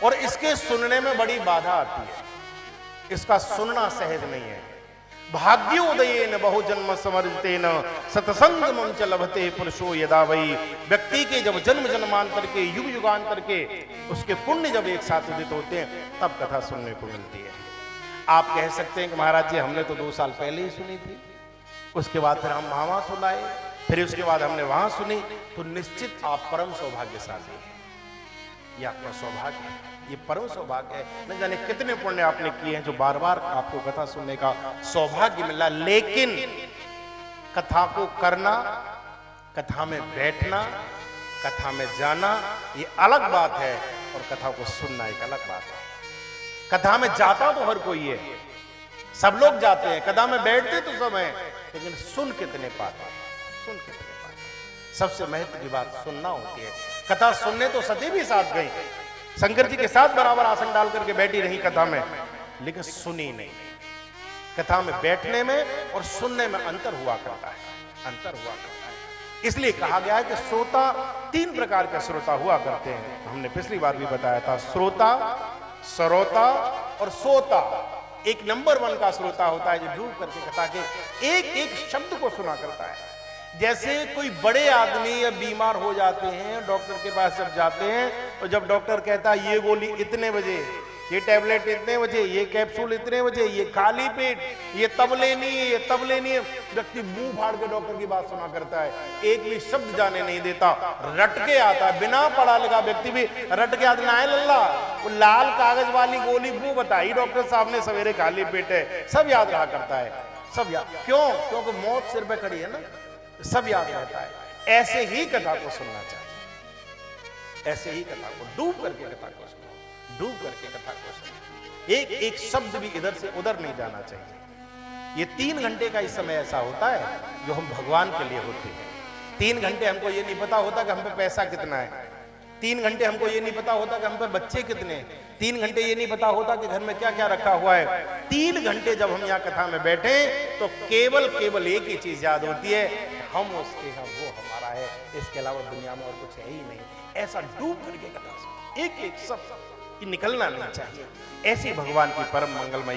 और इसके सुनने में बड़ी बाधा आती है, इसका सुनना सहज नहीं है। भाग्योदयेन बहुजन्म समर्जितेन सत्संगमं च लभते पुरुषो यदा वही। व्यक्ति के जब जन्म जन्मांतर के युग युगांतर के उसके पुण्य जब एक साथ उदित होते हैं तब कथा सुनने को मिलती है। आप कह सकते हैं कि महाराज जी हमने तो 2 साल पहले ही सुनी थी, उसके बाद फिर हम वहां सुनाए, फिर उसके बाद हमने वहां सुनी, तो निश्चित आप परम सौभाग्यशाली हैं। ये आपका सौभाग्य है, ये परम सौभाग्य है। न जाने कितने पुण्य आपने किए हैं जो बार बार आपको कथा सुनने का सौभाग्य मिला। लेकिन कथा को करना, कथा में बैठना, कथा में जाना ये अलग बात है, और कथा को सुनना एक अलग बात है। कथा में जाता तो हर कोई है, सब लोग जाते हैं, कथा में बैठते तो सब हैं, लेकिन सुन कितने पाते, सुन कितने पाते। सबसे महत्व की बात सुनना होती है। कथा सुनने तो सती भी साथ गई, शंकर जी के साथ बराबर आसन डाल करके बैठी रही कथा में, लेकिन सुनी नहीं। कथा में बैठने में और सुनने में अंतर हुआ करता है, अंतर हुआ करता है। इसलिए कहा गया है कि श्रोता 3 प्रकार के श्रोता हुआ करते हैं। हमने पिछली बार भी बताया था, श्रोता, सरोता और सोता। एक नंबर 1 का श्रोता होता है जो डूब करके कथा के एक एक शब्द को सुना करता है। जैसे कोई बड़े आदमी या बीमार हो जाते हैं, डॉक्टर के पास जब जाते हैं, तो जब डॉक्टर कहता है ये गोली इतने बजे, ये टैबलेट इतने बजे, ये कैप्सूल इतने बजे, ये खाली पेट, ये तब लेनी है, ये तब लेनी है, व्यक्ति मुंह फाड़ के डॉक्टर की बात सुना करता है, एक भी शब्द जाने नहीं देता, रट के आता है। बिना पढ़ा लिखा व्यक्ति भी रट के आता है, लल्ला वो लाल कागज वाली गोली वो बताई डॉक्टर साहब ने, सवेरे खाली पेट है, सब याद रहा करता है, सब याद। क्यों? क्योंकि मौत सिर पे खड़ी है ना, सब याद रहता है। ऐसे ही कथा को सुनना चाहिए, ऐसे ही कथा को डूब करके कथा को सुनो, डूब करके कथा को सुनो। एक एक शब्द भी इधर से उधर नहीं जाना चाहिए। ये 3 घंटे का इस समय ऐसा होता है जो हम भगवान के लिए होते हैं। 3 घंटे हमको ये नहीं पता होता कि हम पे पैसा कितना है, 3 घंटे हमको ये नहीं पता होता कि हम पे बच्चे कितने हैं, 3 घंटे ये नहीं पता होता कि घर में क्या क्या रखा हुआ है। 3 घंटे जब हम यहाँ कथा में बैठे तो केवल एक ही चीज याद होती है, हम उसके हैं, वो हमारा है, इसके अलावा दुनिया में और कुछ है ही नहीं। ऐसा डूब करके कथा सुनो, एक एक शब्द निकलना नहीं चाहिए। ऐसी भगवान की परम मंगलमयी